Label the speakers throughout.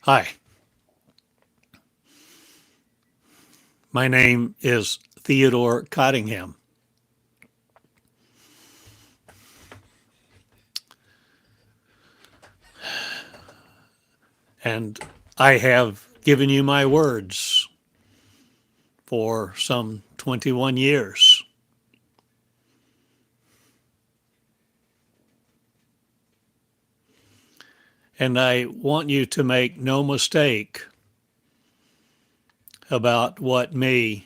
Speaker 1: Hi, my name is Theodore Cottingham, and I have given you my words for some 21 years. And I want you to make no mistake about what my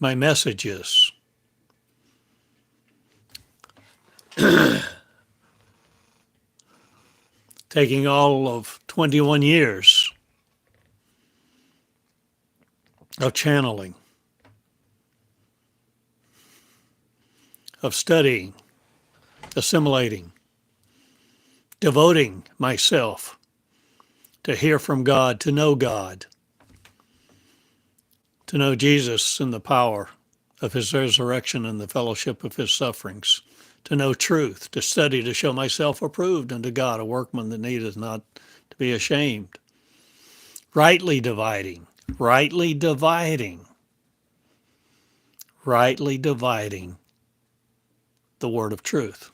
Speaker 1: message is. Taking all of 21 years of channeling, of studying, assimilating, devoting myself to hear from God, to know Jesus and the power of his resurrection and the fellowship of his sufferings, to know truth, to study, to show myself approved unto God, a workman that needeth not to be ashamed. Rightly dividing, rightly dividing, rightly dividing the word of truth.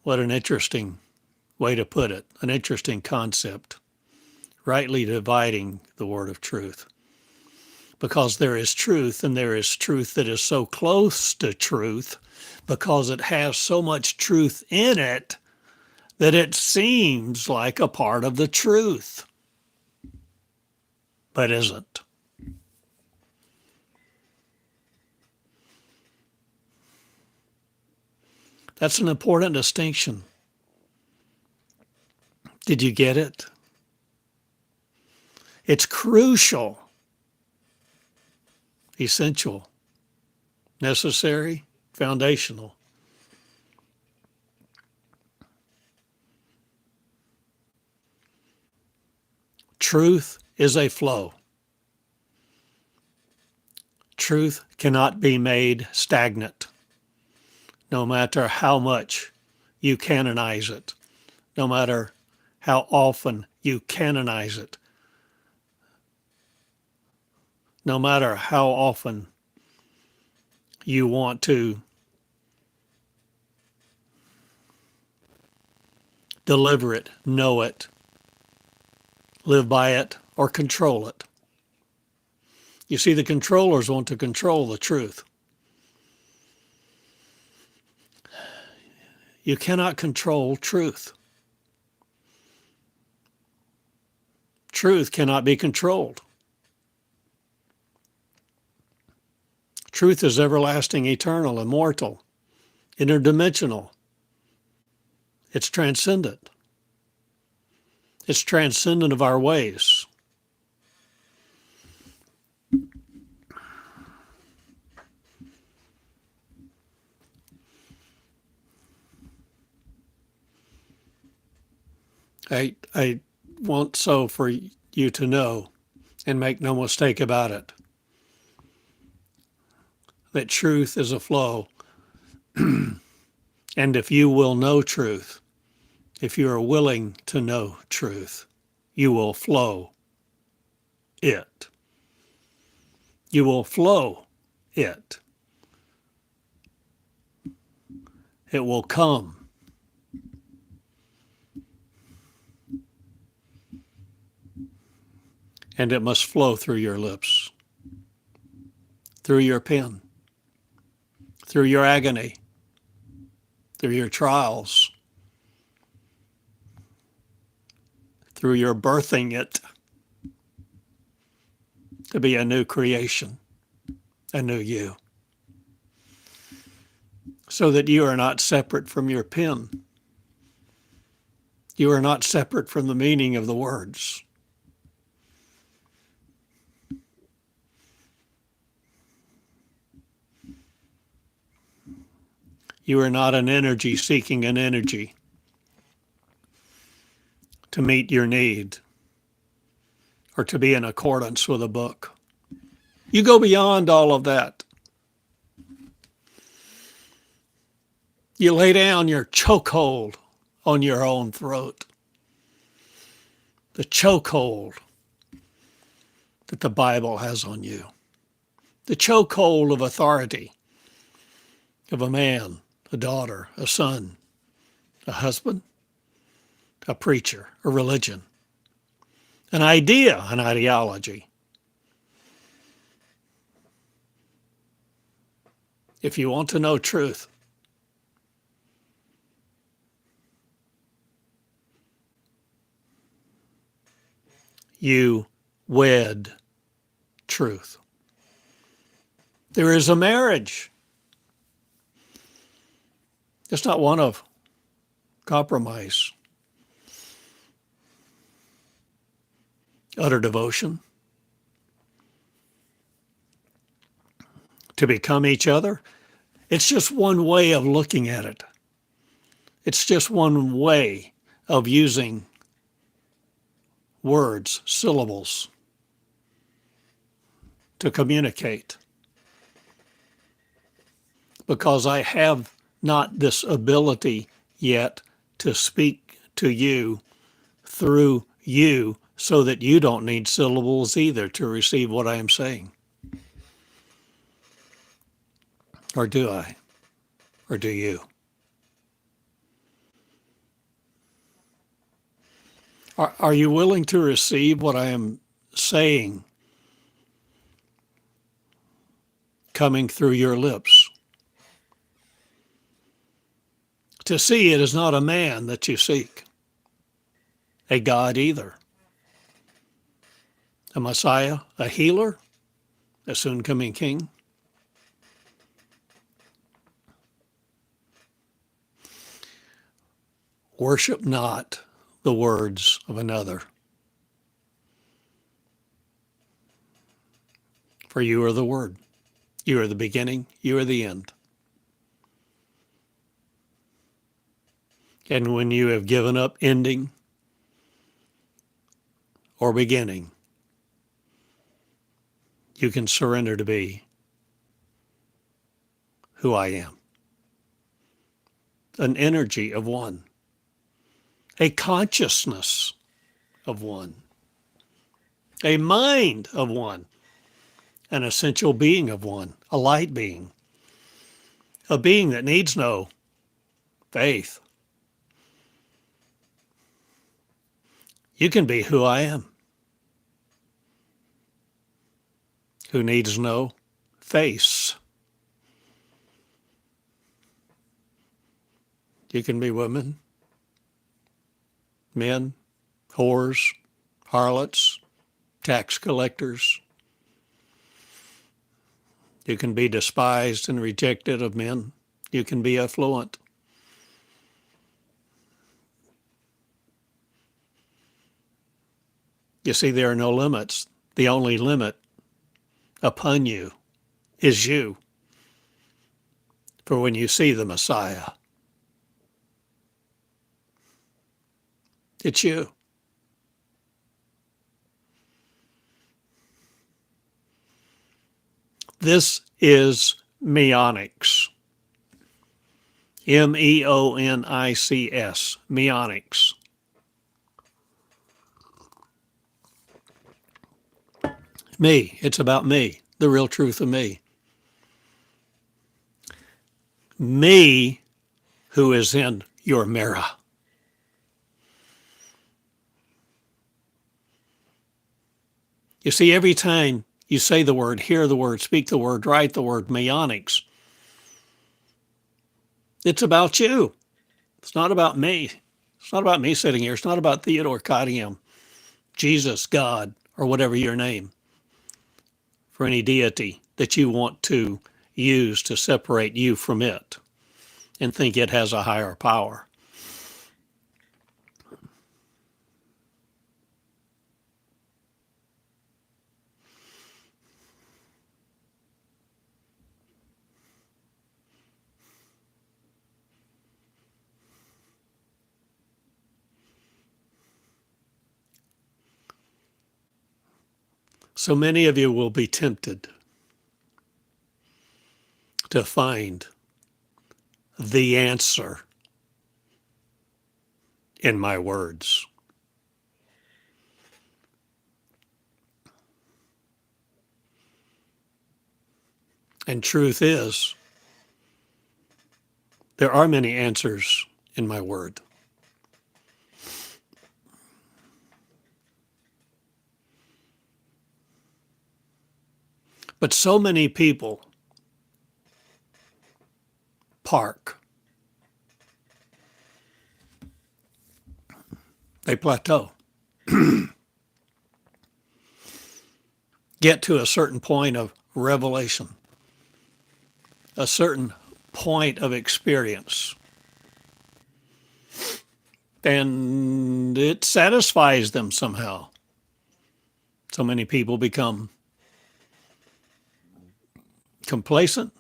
Speaker 1: What an interesting way to put it, an interesting concept. Rightly dividing the word of truth. Because there is truth, and there is truth that is so close to truth, because it has so much truth in it that it seems like a part of the truth, but isn't. That's an important distinction. Did you get it? It's crucial, essential, necessary, foundational. Truth is a flow. Truth cannot be made stagnant, no matter how much you canonize it, no matter how often you canonize it, no matter how often you want to deliver it, know it, live by it, or control it. You see, the controllers want to control the truth. You cannot control truth. Truth cannot be controlled. Truth is everlasting, eternal, immortal, interdimensional. It's transcendent. It's transcendent of our ways. I want so for you to know, and make no mistake about it, that truth is a flow. And if you will know truth, if you are willing to know truth, you will flow it. You will flow it. It will come. And it must flow through your lips, through your pen, through your agony, through your trials, through your birthing it to be a new creation, a new you, so that you are not separate from your pen. You are not separate from the meaning of the words. You are not an energy seeking an energy to meet your need or to be in accordance with a book. You go beyond all of that. You lay down your chokehold on your own throat. the chokehold that the Bible has on you, the chokehold of authority of a man, a daughter, a son, a husband, a preacher, a religion, an idea, an ideology. If you want to know truth, you wed truth. There is a marriage. It's not one of compromise, utter devotion to become each other. It's just one way of looking at it. It's just one way of using words, syllables to communicate. Because I have not this ability yet to speak to you through you so that you don't need syllables either to receive what I am saying. Or do I? Or do you? Are you willing to receive what I am saying coming through your lips? To see it is not a man that you seek, a God either, a Messiah, a healer, a soon-coming King. Worship not the words of another, for you are the Word. You are the beginning, you are the end. And when you have given up ending or beginning, you can surrender to be who I am. An energy of one, a consciousness of one, a mind of one, an essential being of one, a light being, a being that needs no faith. You can be who I am, who needs no face. You can be women, men, whores, harlots, tax collectors. You can be despised and rejected of men. You can be affluent. You see, there are no limits. The only limit upon you is you. For when you see the Messiah, it's you. This is meonics. M-E-O-N-I-C-S, meonics. Me, it's about me, the real truth of me. Me who is in your mirror. You see, every time you say the word, hear the word, speak the word, write the word, meonics, it's about you. It's not about me. It's not about me sitting here. It's not about Theodore Cottingham, Jesus, God, or whatever your name, for any deity that you want to use to separate you from it and think it has a higher power. So many of you will be tempted to find the answer in my words. And truth is, there are many answers in my word. But so many people park. They plateau. Get to a certain point of revelation, a certain point of experience. And it satisfies them somehow. So many people become complacent.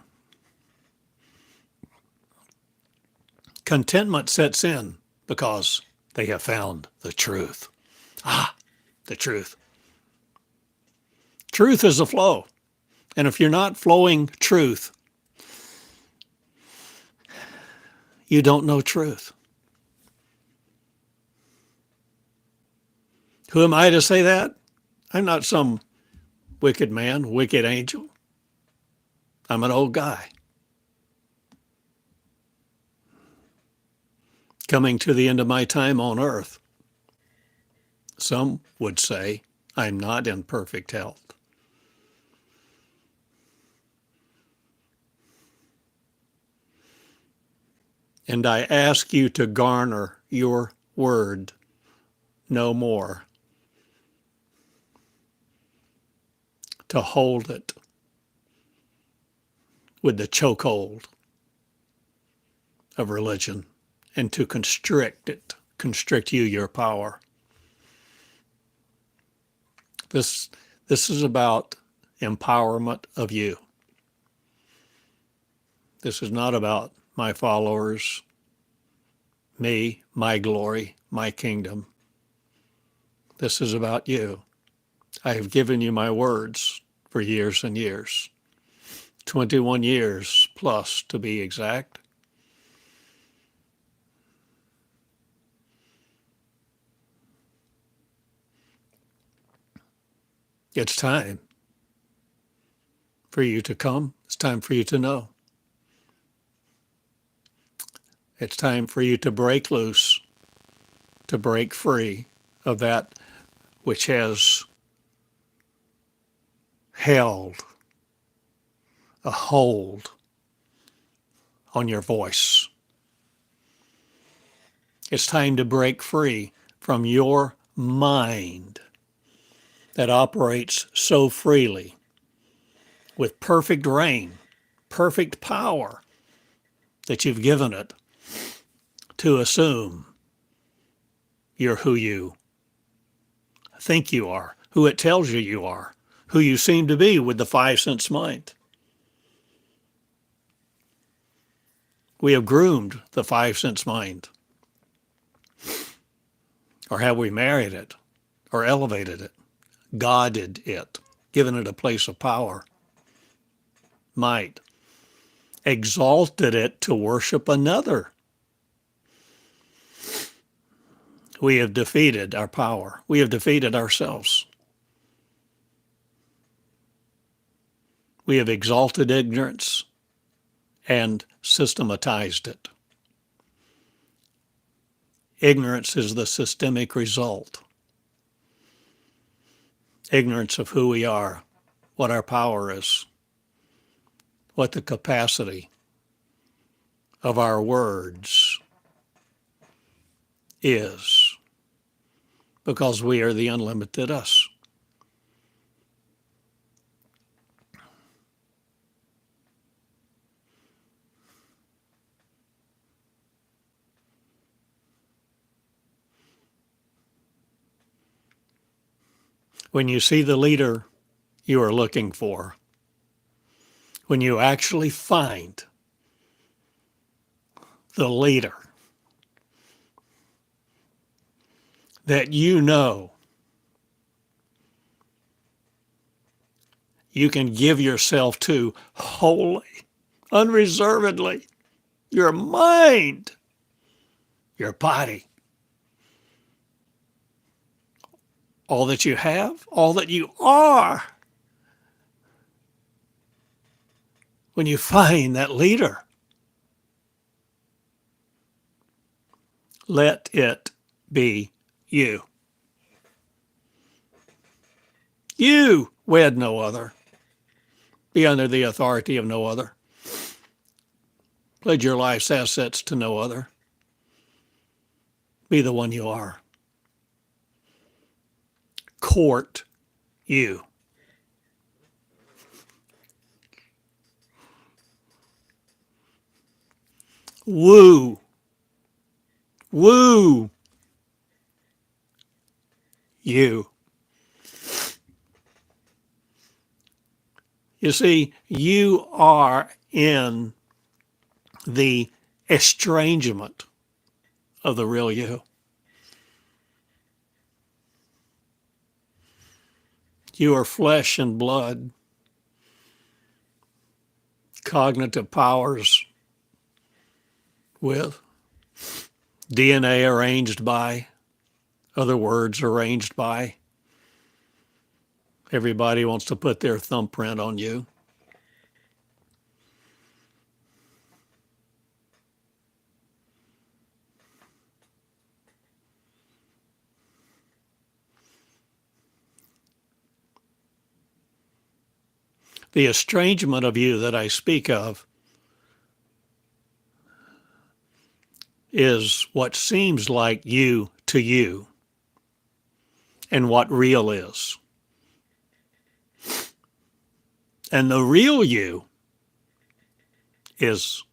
Speaker 1: Contentment sets in because they have found the truth. The truth. Truth is a flow. And if you're not flowing truth, you don't know truth. Who am I to say that? I'm not some wicked man, wicked angel. I'm an old guy coming to the end of my time on earth. Some would say I'm not in perfect health. And I ask you to garner your word no more, to hold it with the chokehold of religion, and to constrict you, your power. This is about empowerment of you. This is not about my followers, me, my glory, my kingdom. This is about you. I have given you my words for years and years, 21 years plus to be exact. It's time for you to come. It's time for you to know. It's time for you to break loose, to break free of that which has held a hold on your voice. It's time to break free from your mind that operates so freely with perfect reign, perfect power that you've given it to assume you're who you think you are, who it tells you you are, who you seem to be with the five sense mind. We have groomed the five sense mind. Or have we married it or elevated it, godded it, given it a place of power, might, exalted it to worship another? We have defeated our power. We have defeated ourselves. We have exalted ignorance and systematized it. Ignorance is the systemic result. Ignorance of who we are, what our power is, what the capacity of our words is, because we are the unlimited us. When you see the leader you are looking for, when you actually find the leader that you know you can give yourself to wholly, unreservedly, your mind, your body, all that you have, all that you are, when you find that leader, let it be you. You wed no other. Be under the authority of no other. Pledge your life's assets to no other. Be the one you are. Court you. Woo. Woo. You. You see, you are in the estrangement of the real you. You are flesh and blood, cognitive powers with DNA arranged by, other words arranged by. Everybody wants to put their thumbprint on you. The estrangement of you that I speak of is what seems like you to you and what real is. And the real you is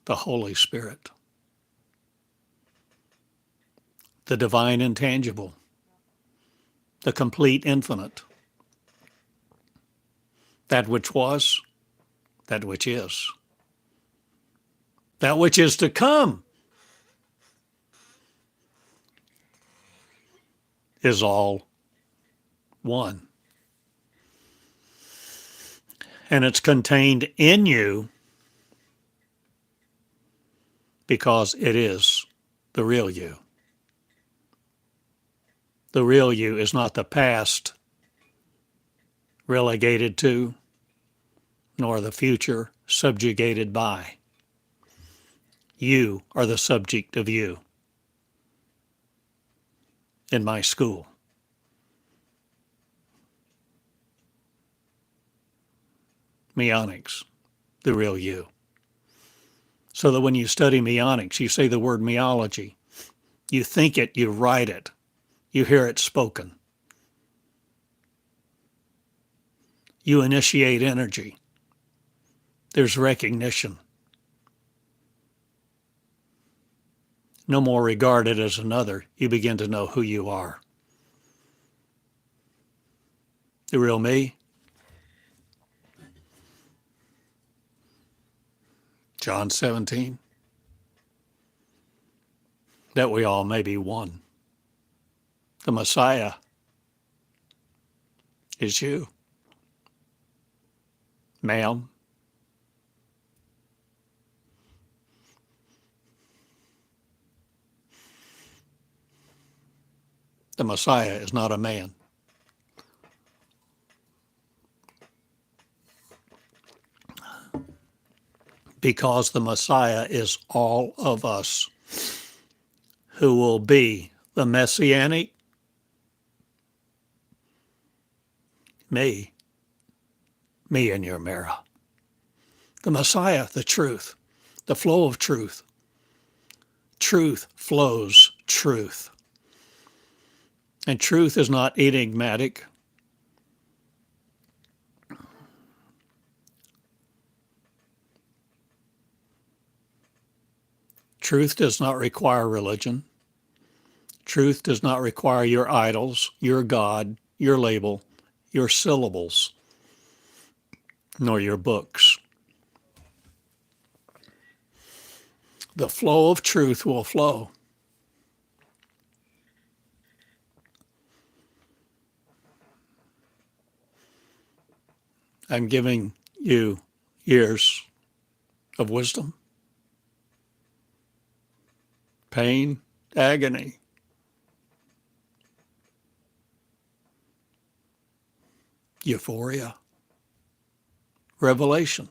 Speaker 1: the Holy Spirit, the divine intangible, the complete infinite, that which was, that which is, that which is to come is all one. And it's contained in you because it is the real you. The real you is not the past relegated to, nor the future subjugated by. You are the subject of you in my school. Meonics, the real you. So that when you study meonics, you say the word meology. You think it, you write it, you hear it spoken. You initiate energy. There's recognition. No more regarded as another. You begin to know who you are. The real me. John 17. That we all may be one. The Messiah is you. Ma'am. The Messiah is not a man. Because the Messiah is all of us who will be the Messianic me in your mirror. The Messiah, the truth, the flow of truth. Truth flows truth. And truth is not enigmatic. Truth does not require religion. Truth does not require your idols, your God, your label, your syllables, nor your books. The flow of truth will flow. I'm giving you years of wisdom, pain, agony. euphoria, revelation,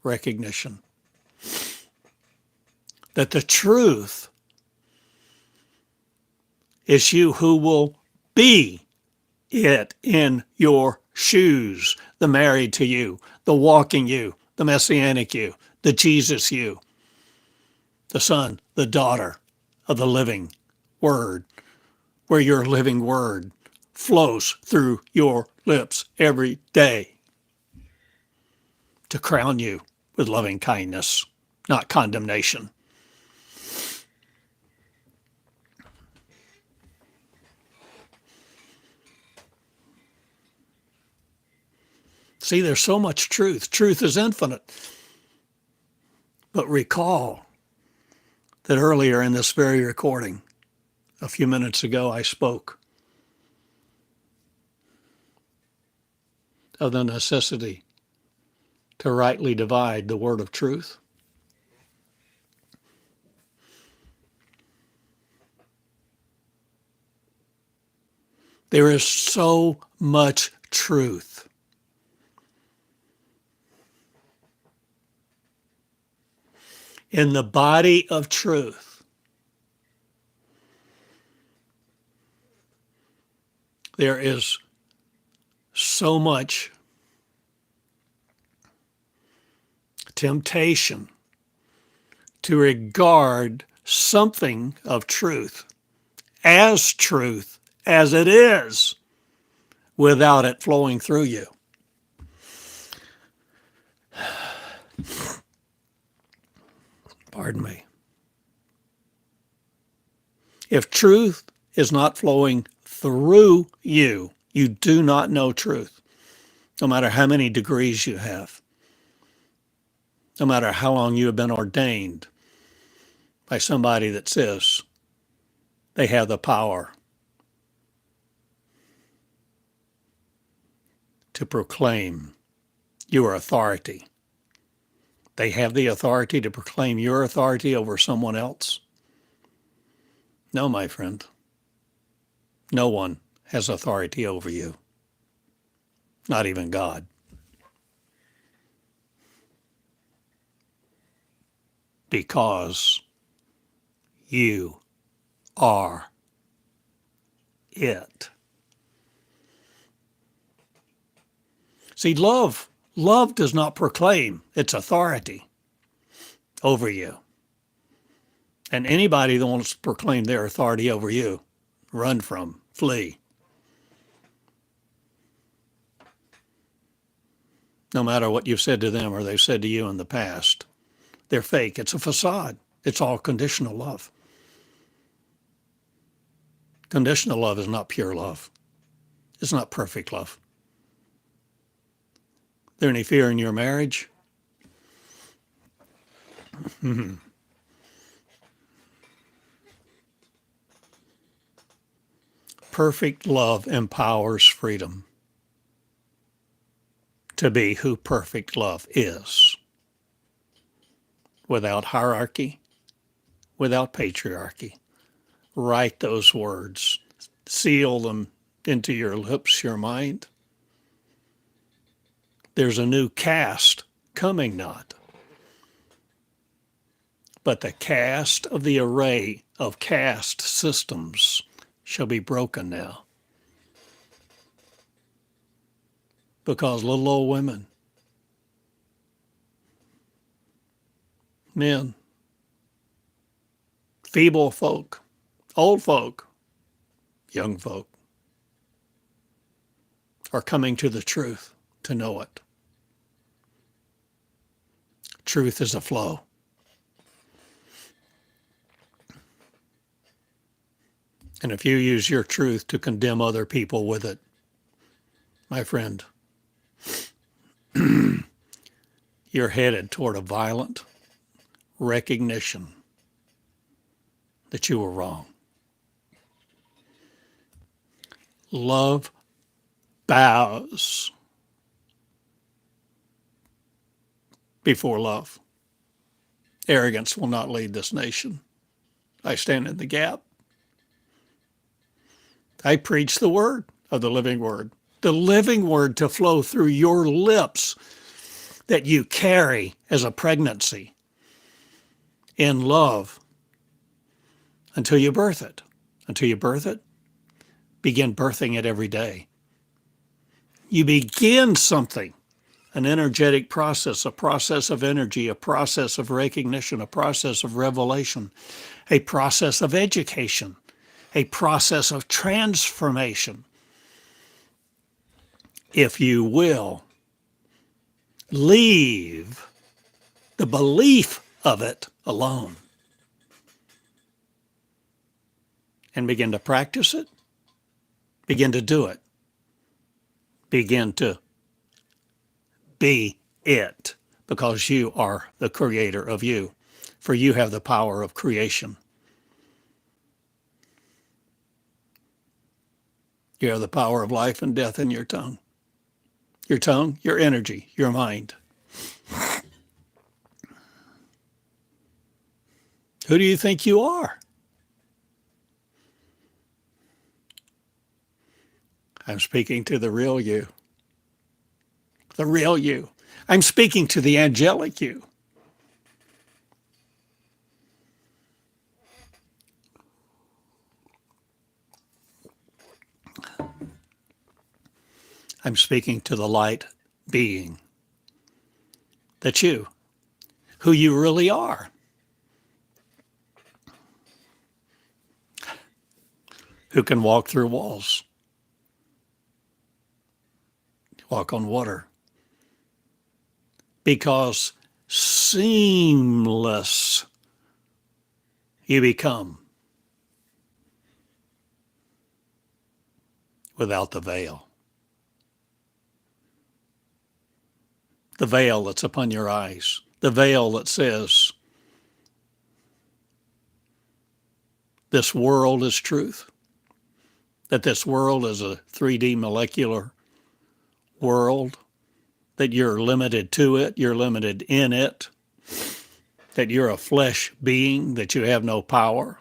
Speaker 1: recognition. That the truth is you who will be it in your shoes, the married to you, the walking you, the messianic you, the Jesus you, the son, the daughter of the living word, where your living word flows through your lips every day to crown you with loving kindness, not condemnation. See, there's so much truth. Truth is infinite. But recall that earlier in this very recording, a few minutes ago, I spoke of the necessity to rightly divide the word of truth. There is so much truth in the body of truth. There is so much temptation to regard something of truth as it is without it flowing through you. Pardon me. If truth is not flowing through you, you do not know truth, no matter how many degrees you have, no matter how long you have been ordained by somebody that says they have the power to proclaim your authority. They have the authority to proclaim your authority over someone else? No, my friend. No one has authority over you. Not even God. Because you are it. See, love does not proclaim its authority over you. And anybody that wants to proclaim their authority over you, run from, flee. No matter what you've said to them or they've said to you in the past. They're fake. It's a facade. It's all conditional love. Conditional love is not pure love. It's not perfect love. Is there any fear in your marriage? Perfect love empowers freedom to be who perfect love is. Without hierarchy, without patriarchy. Write those words. Seal them into your lips, your mind. There's a new caste coming, not. But the caste of the array of caste systems shall be broken now. Because little old women, men, feeble folk, old folk, young folk, are coming to the truth to know it. Truth is a flow. And if you use your truth to condemn other people with it, my friend, you're headed toward a violent recognition that you were wrong. Love bows before love. Arrogance will not lead this nation. I stand in the gap. I preach the word of the living word. the living word to flow through your lips that you carry as a pregnancy in love until you birth it. Until you birth it, begin birthing it every day. You begin something, an energetic process, a process of energy, a process of recognition, a process of revelation, a process of education, a process of transformation. If you will leave the belief of it alone and begin to practice it, begin to do it, begin to be it, because you are the creator of you, for you have the power of creation. You have the power of life and death in your tongue. Your tongue, your energy, your mind. Who do you think you are? I'm speaking to the real you. The real you. I'm speaking to the angelic you. I'm speaking to the light being. That's you, who you really are. Who can walk through walls, walk on water. Because seamless you become without the veil. The veil that's upon your eyes. The veil that says, this world is truth. That this world is a 3D molecular world. That you're limited to it. You're limited in it. That you're a flesh being. That you have no power.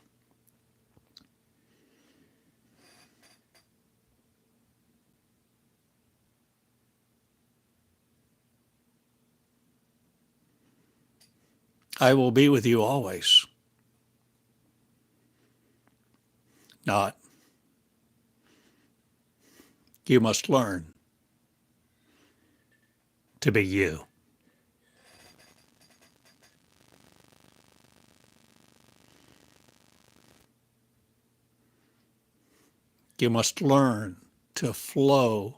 Speaker 1: I will be with you always. Not. You must learn to be you. You must learn to flow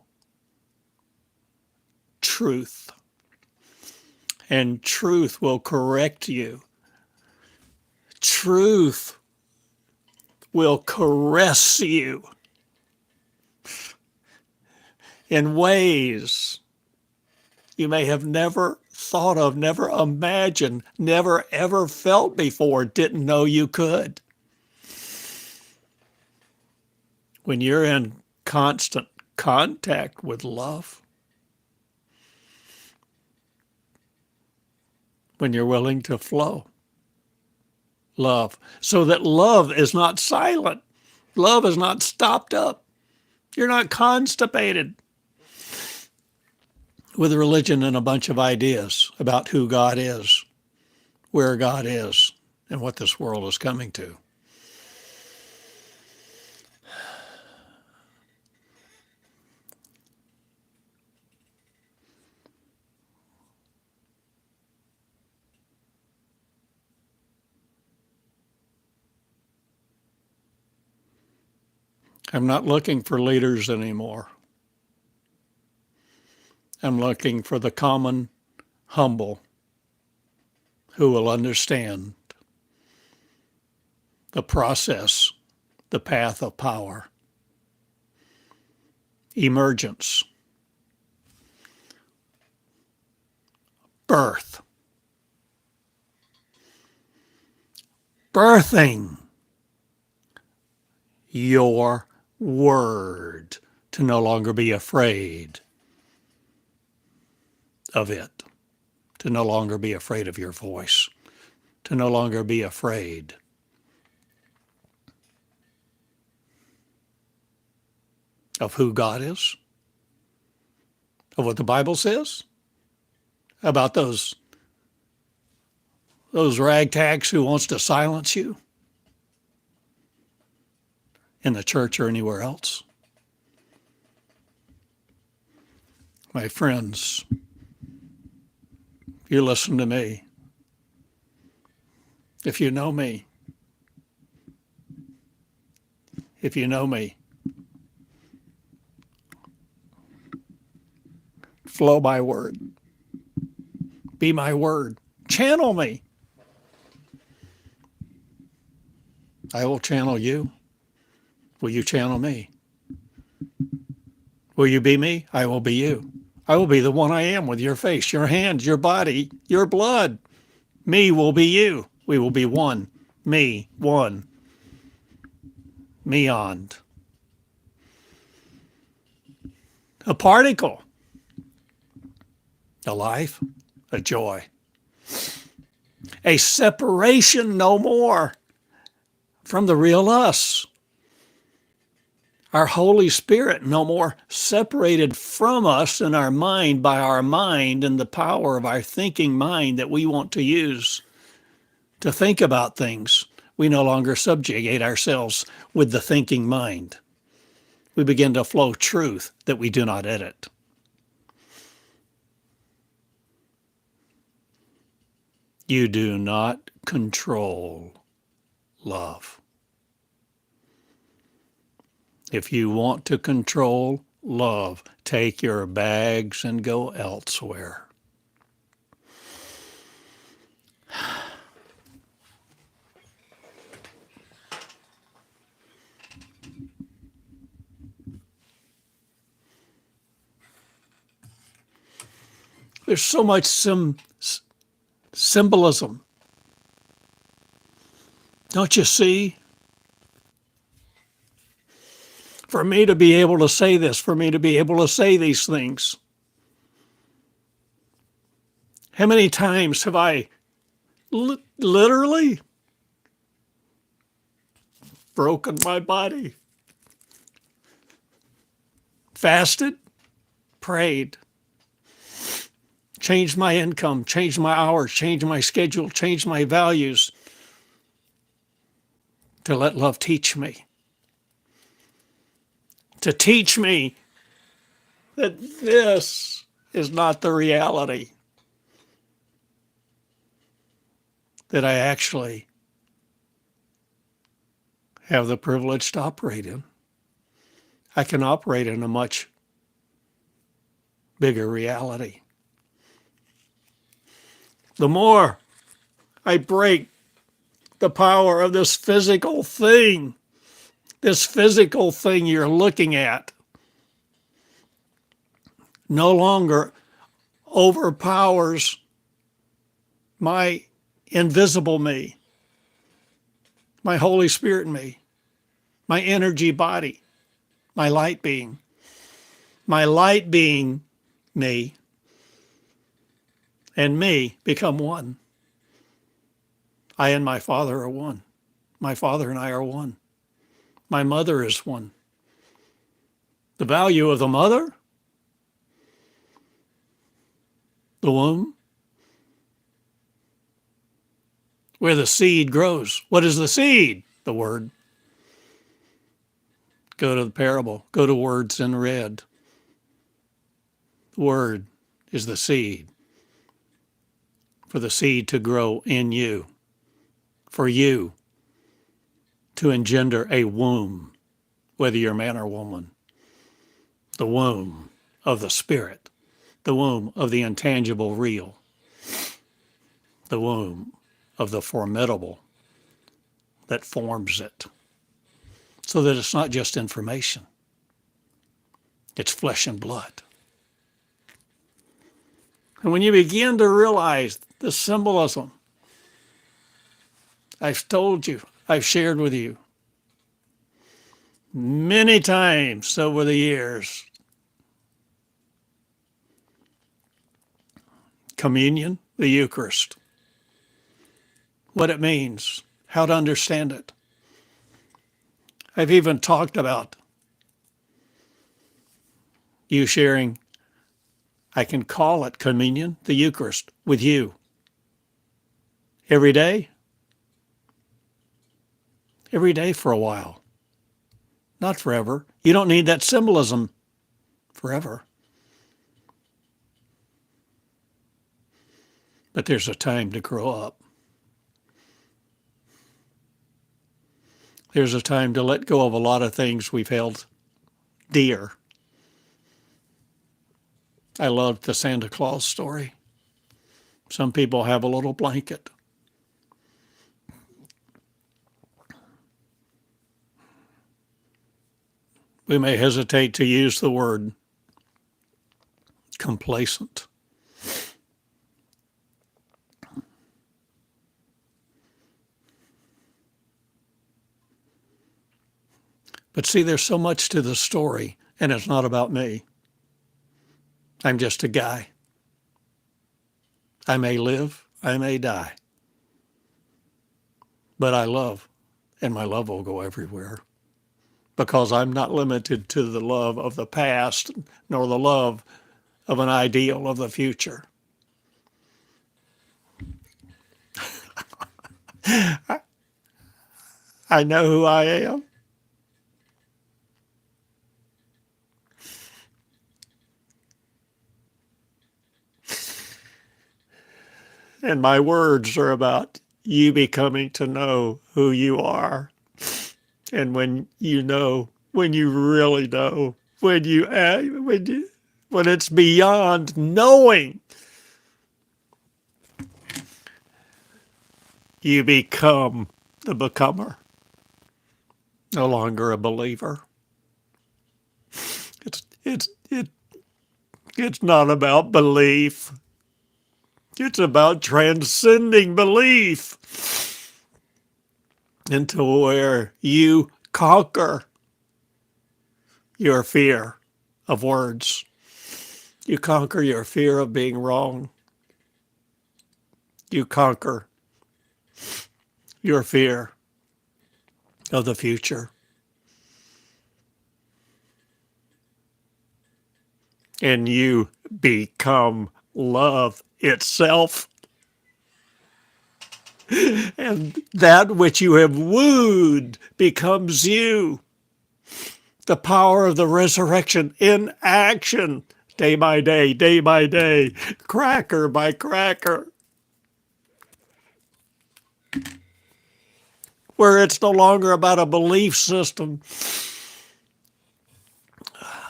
Speaker 1: truth. And truth will correct you. Truth will caress you in ways you may have never thought of, never imagined, never ever felt before, didn't know you could. When you're in constant contact with love, when you're willing to flow, love, so that love is not silent. Love is not stopped up. You're not constipated with religion and a bunch of ideas about who God is, where God is, and what this world is coming to. I'm not looking for leaders anymore. I'm looking for the common, humble, who will understand the process, the path of power, emergence, birth, birthing your word, to no longer be afraid of it, to no longer be afraid of your voice, to no longer be afraid of who God is, of what the Bible says about those ragtags who wants to silence you in the church or anywhere else? My friends, you listen to me. If you know me, flow my word. Be my word. Channel me. I will channel you. Will you channel me? Will you be me? I will be you. I will be the one I am with your face, your hands, your body, your blood. Me will be you. We will be one. Me, one. Meond. A particle. A life. A joy. A separation no more from the real us. Our Holy Spirit no more separated from us in our mind by our mind and the power of our thinking mind that we want to use to think about things. We no longer subjugate ourselves with the thinking mind. We begin to flow truth that we do not edit. You do not control love. If you want to control love, take your bags and go elsewhere. There's so much symbolism. Don't you see? For me to be able to say this, for me to be able to say these things. How many times have I literally broken my body? Fasted, prayed, changed my income, changed my hours, changed my schedule, changed my values to let love teach me. To teach me that this is not the reality that I actually have the privilege to operate in. I can operate in a much bigger reality. The more I break the power of this physical thing you're looking at, no longer overpowers my invisible me, my Holy Spirit me, my energy body, my light being me, and me become one. I and my Father are one. My Father and I are one. My mother is one. The value of the mother, the womb, where the seed grows. What is the seed? The word. Go to the parable. Go to words in red. The word is the seed. For the seed to grow in you. For you to engender a womb, whether you're man or woman. The womb of the Spirit. The womb of the intangible real. The womb of the formidable that forms it. So that it's not just information. It's flesh and blood. And when you begin to realize the symbolism, I've told you, I've shared with you many times over the years. Communion, the Eucharist. What it means, how to understand it. I've even talked about you sharing I can call it communion, the Eucharist, with you. Every day? Every day for a while. Not forever. You don't need that symbolism forever. But there's a time to grow up. There's a time to let go of a lot of things we've held dear. I love the Santa Claus story. Some people have a little blanket. We may hesitate to use the word complacent. But see, there's so much to the story, and it's not about me. I'm just a guy. I may live, I may die. But I love, and my love will go everywhere. Because I'm not limited to the love of the past, nor the love of an ideal of the future. I know who I am. And my words are about you becoming to know who you are. And when you know, when you really know, when it's beyond knowing, you become the becomer, no longer a believer. It's not about belief. It's about transcending belief into where you conquer your fear of words. You conquer your fear of being wrong. You conquer your fear of the future. And you become love itself. And that which you have wooed becomes you. The power of the resurrection in action, day by day, cracker by cracker. Where it's no longer about a belief system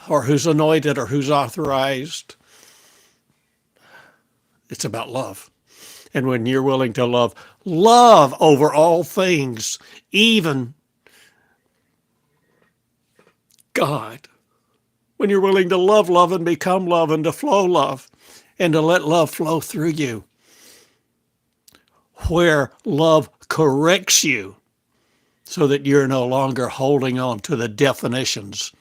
Speaker 1: or who's anointed or who's authorized. It's about love. And when you're willing to love over all things, even God. When you're willing to love and become love and to flow love and to let love flow through you. Where love corrects you so that you're no longer holding on to the definitions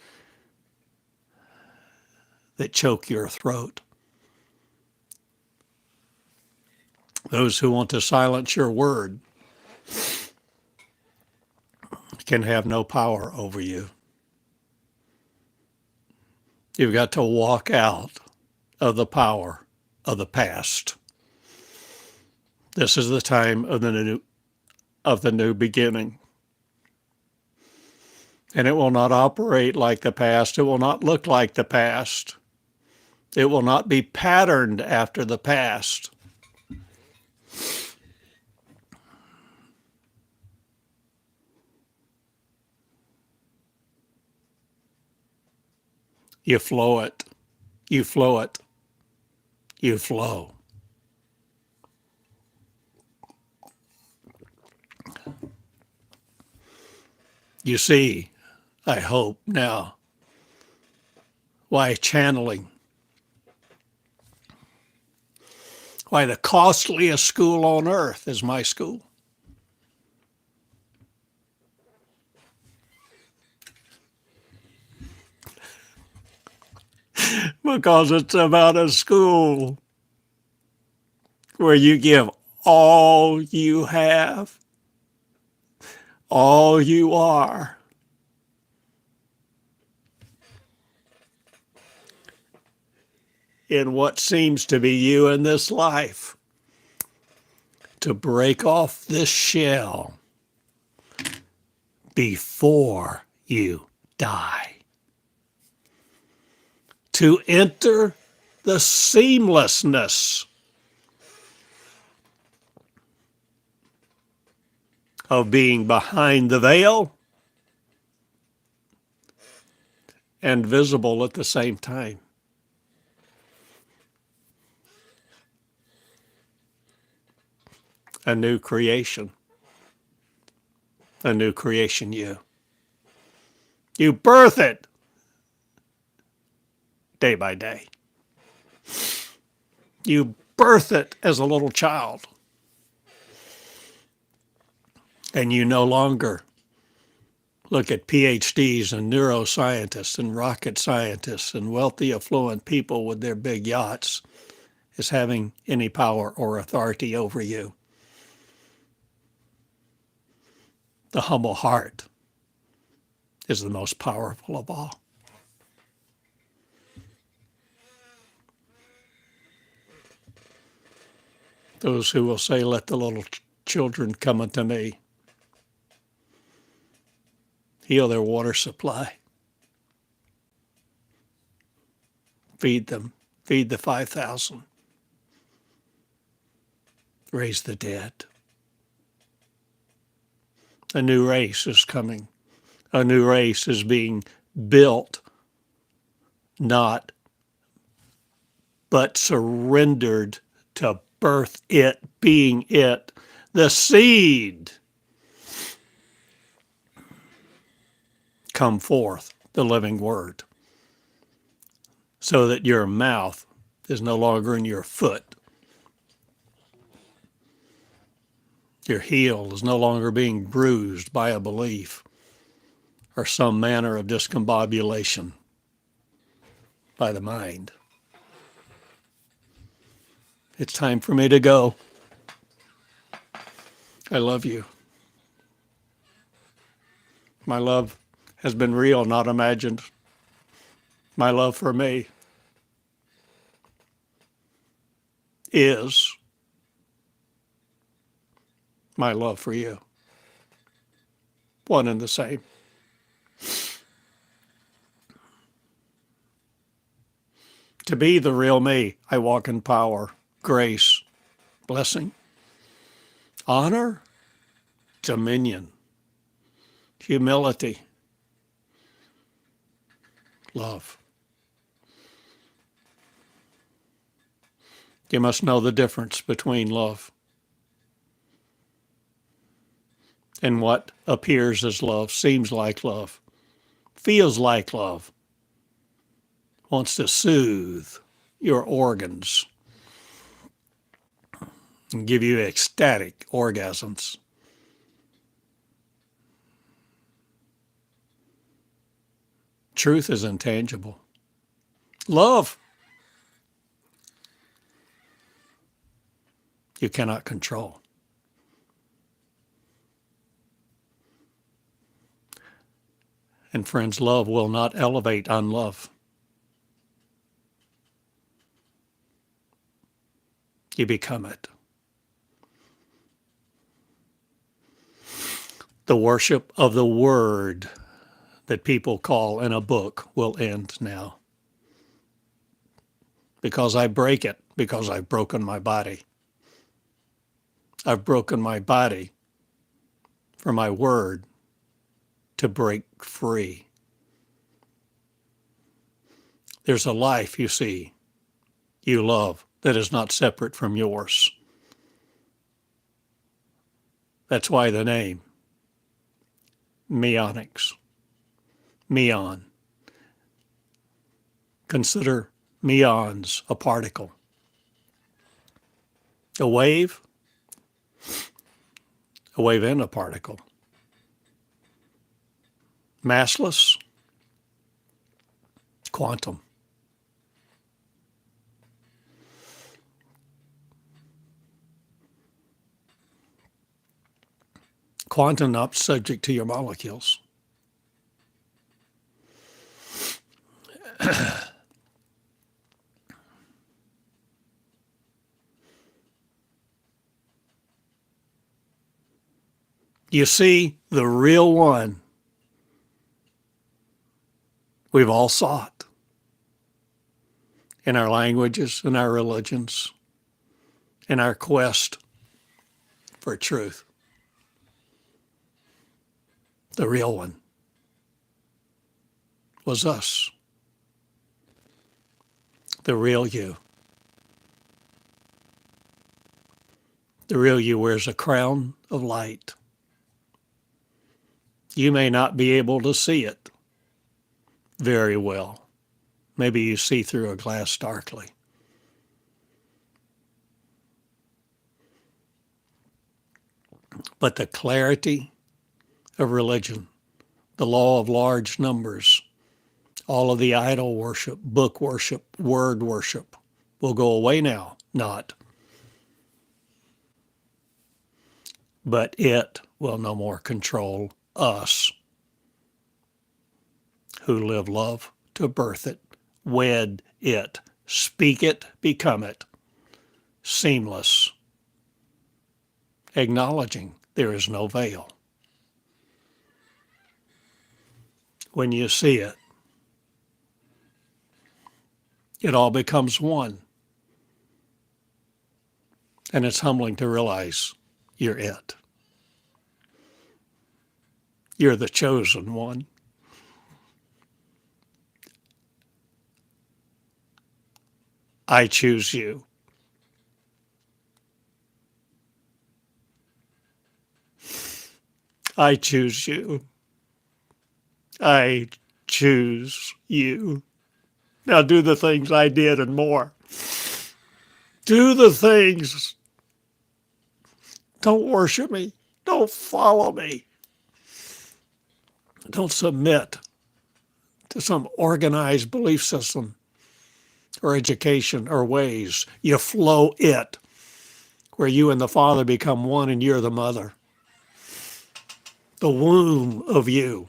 Speaker 1: that choke your throat. Those who want to silence your word can have no power over you. You've got to walk out of the power of the past. This is the time of the new beginning. And it will not operate like the past. It will not look like the past. It will not be patterned after the past. You flow it. You flow it. You flow. You see, I hope now, why channeling, why the costliest school on earth is my school. Because it's about a school where you give all you have, all you are, in what seems to be you in this life, to break off this shell before you die, to enter the seamlessness of being behind the veil and visible at the same time. A new creation. A new creation you. You birth it day by day. You birth it as a little child. And you no longer look at PhDs and neuroscientists and rocket scientists and wealthy, affluent people with their big yachts as having any power or authority over you. The humble heart is the most powerful of all. Those who will say, let the little children come unto me, heal their water supply, feed them, feed the 5,000, raise the dead. A new race is coming. A new race is being built, not but surrendered to birth it, being it, the seed. Come forth, the living word, so that your mouth is no longer in your foot. Your heel is no longer being bruised by a belief or some manner of discombobulation by the mind. It's time for me to go. I love you. My love has been real, not imagined. My love for me is my love for you. One and the same. To be the real me, I walk in power, grace, blessing, honor, dominion, humility, love. You must know the difference between love and what appears as love, seems like love, feels like love, wants to soothe your organs and give you ecstatic orgasms. Truth is intangible. Love, you cannot control. And friends, love will not elevate unlove. You become it. The worship of the word that people call in a book will end now. Because I break it, because I've broken my body. I've broken my body for my word to break free. There's a life, you see, you love that is not separate from yours. That's why the name, Meonics, Meon. Consider meons a particle. A wave in a particle. Massless, quantum. Quantum not subject to your molecules. You see, the real one we've all sought in our languages, in our religions, in our quest for truth. The real one was us. The real you. The real you wears a crown of light. You may not be able to see it very well. Maybe you see through a glass darkly. But the clarity of religion, the law of large numbers, all of the idol worship, book worship, word worship will go away now. Not. But it will no more control us who live love to birth it, wed it, speak it, become it, seamless, acknowledging there is no veil. When you see it, it all becomes one. And it's humbling to realize you're it. You're the chosen one. I choose you. I choose you. I choose you. Now do the things I did and more. Do the things. Don't worship me. Don't follow me. Don't submit to some organized belief system or education or ways. You flow it, where you and the Father become one and you're the mother. The womb of you.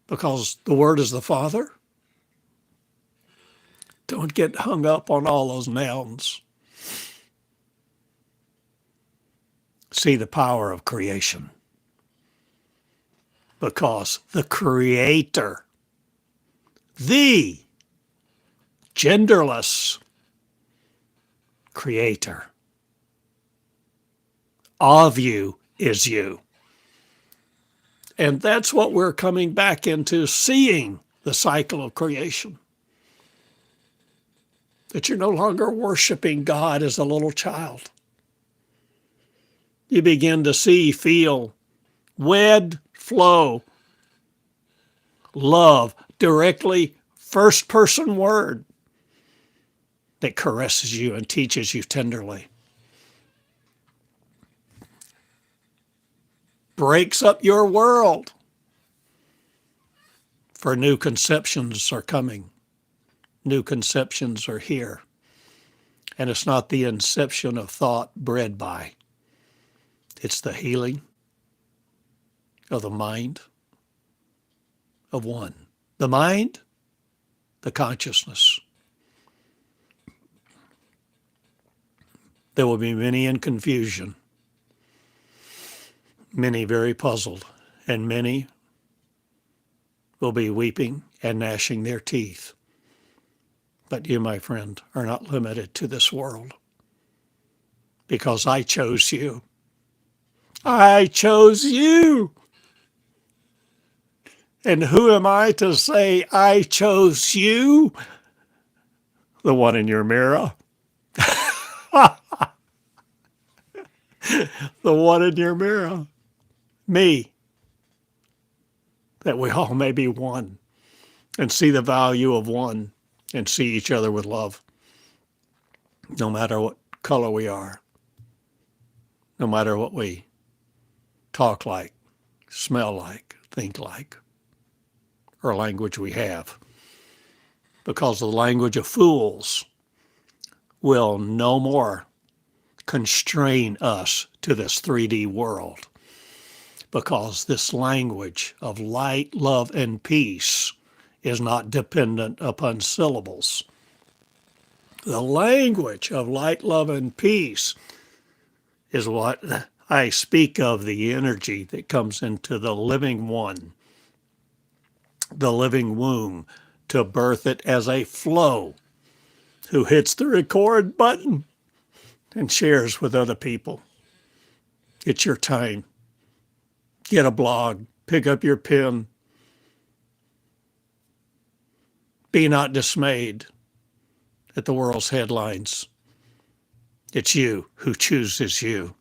Speaker 1: Because the Word is the Father. Don't get hung up on all those nouns. See the power of creation. Because the Creator, the genderless Creator of you is you. And that's what we're coming back into, seeing the cycle of creation. That you're no longer worshiping God as a little child. You begin to see, feel, wed, flow, love, directly first-person word that caresses you and teaches you tenderly. Breaks up your world. For new conceptions are coming. New conceptions are here. And it's not the inception of thought bred by. It's the healing of the mind of one. The mind, the consciousness. There will be many in confusion, many very puzzled, and many will be weeping and gnashing their teeth. But you, my friend, are not limited to this world, because I chose you. I chose you. And who am I to say I chose you? The one in your mirror. The one in your mirror. Me. That we all may be one and see the value of one and see each other with love. No matter what color we are. No matter what we talk like, smell like, think like, or language we have. Because the language of fools will no more constrain us to this 3D world. Because this language of light, love, and peace is not dependent upon syllables. The language of light, love, and peace is what I speak of the energy that comes into the living one, the living womb, to birth it as a flow, who hits the record button and shares with other people. It's your time. Get a blog, pick up your pen. Be not dismayed at the world's headlines. It's you who chooses you.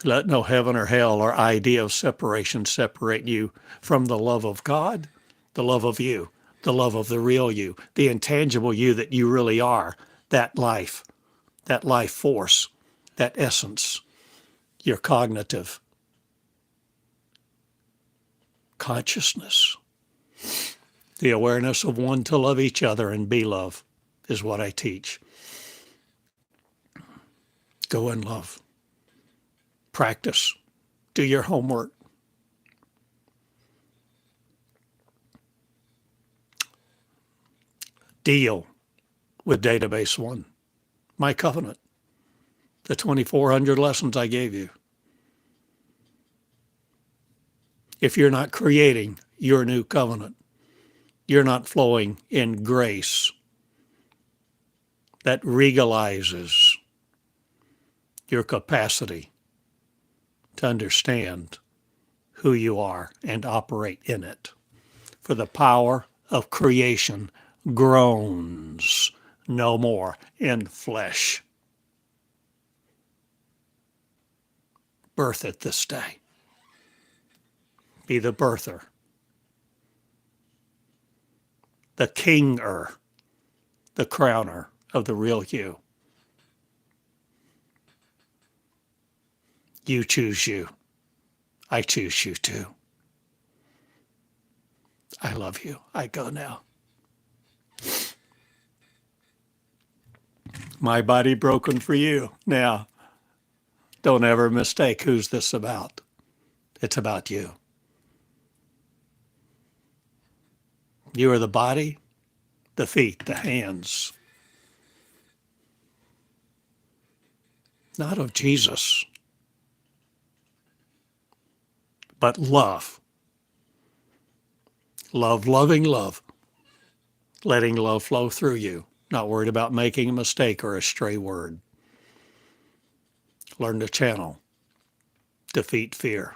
Speaker 1: Let no heaven or hell or idea of separation separate you from the love of God, the love of you, the love of the real you, the intangible you that you really are, that life force, that essence, your cognitive consciousness. The awareness of one to love each other and be love is what I teach. Go in love. Practice. Do your homework. Deal with Database One, my covenant, the 2,400 lessons I gave you. If you're not creating your new covenant, you're not flowing in grace that regalizes your capacity to understand who you are and operate in it. For the power of creation groans no more in flesh. Birth it this day. Be the birther, the kinger, the crowner of the real you. You choose you. I choose you too. I love you. I go now. My body broken for you. Now, don't ever mistake who's this about. It's about you. You are the body, the feet, the hands. Not of Jesus, but love. Love, loving love. Letting love flow through you. Not worried about making a mistake or a stray word. Learn to channel. Defeat fear.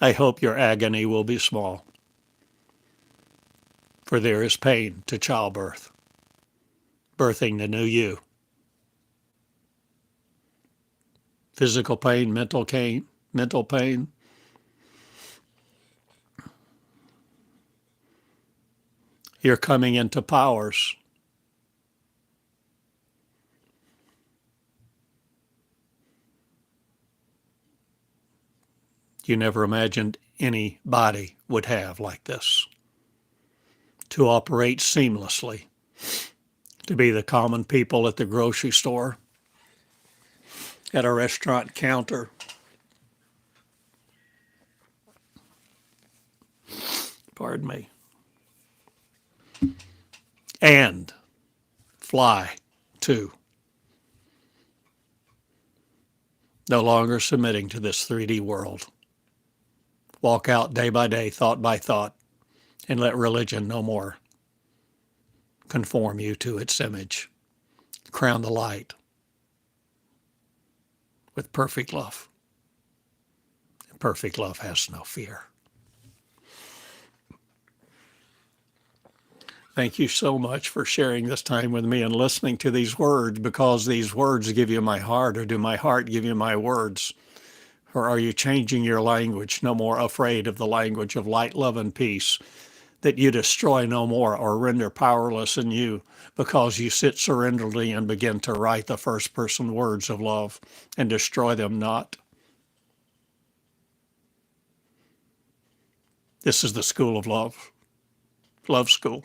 Speaker 1: I hope your agony will be small, for there is pain to childbirth, birthing the new you. Physical pain, mental pain. You're coming into powers. You never imagined any body would have like this. To operate seamlessly. To be the common people at the grocery store, at a restaurant counter. Pardon me. And fly too. No longer submitting to this 3D world. Walk out day by day, thought by thought, and let religion no more conform you to its image. Crown the light with perfect love. And perfect love has no fear. Thank you so much for sharing this time with me and listening to these words, because these words give you my heart, or do my heart give you my words? Or are you changing your language, no more afraid of the language of light, love, and peace, that you destroy no more or render powerless in you, because you sit surrenderedly and begin to write the first person words of love and destroy them not? This is the school of love. Love school.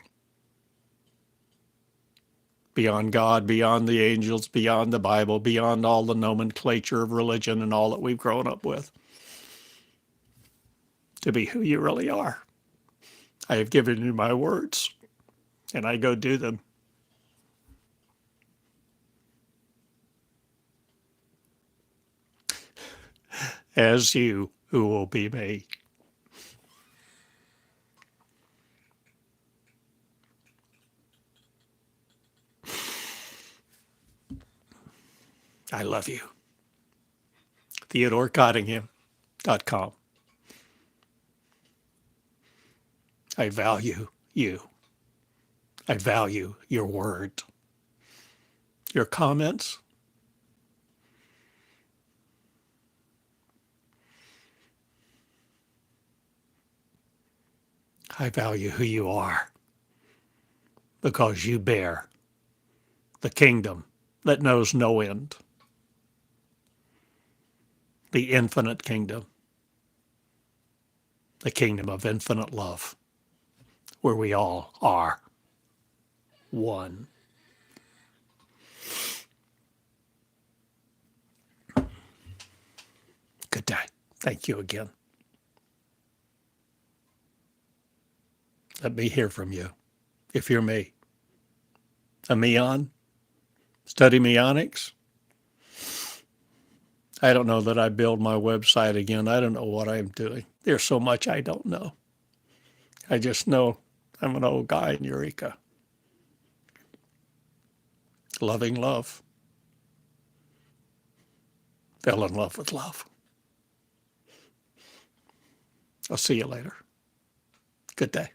Speaker 1: Beyond God, beyond the angels, beyond the Bible, beyond all the nomenclature of religion and all that we've grown up with. To be who you really are. I have given you my words, and I go do them. As you who will be me. I love you. Theodore Cottingham.com. I value you. I value your word. Your comments. I value who you are because you bear the kingdom that knows no end, the infinite kingdom, the kingdom of infinite love, where we all are one. Good day. Thank you again. Let me hear from you. If you're me, a Meon, study Meonics. I don't know that I build my website again. I don't know what I'm doing. There's so much I don't know. I just know I'm an old guy in Eureka. Loving love. Fell in love with love. I'll see you later. Good day.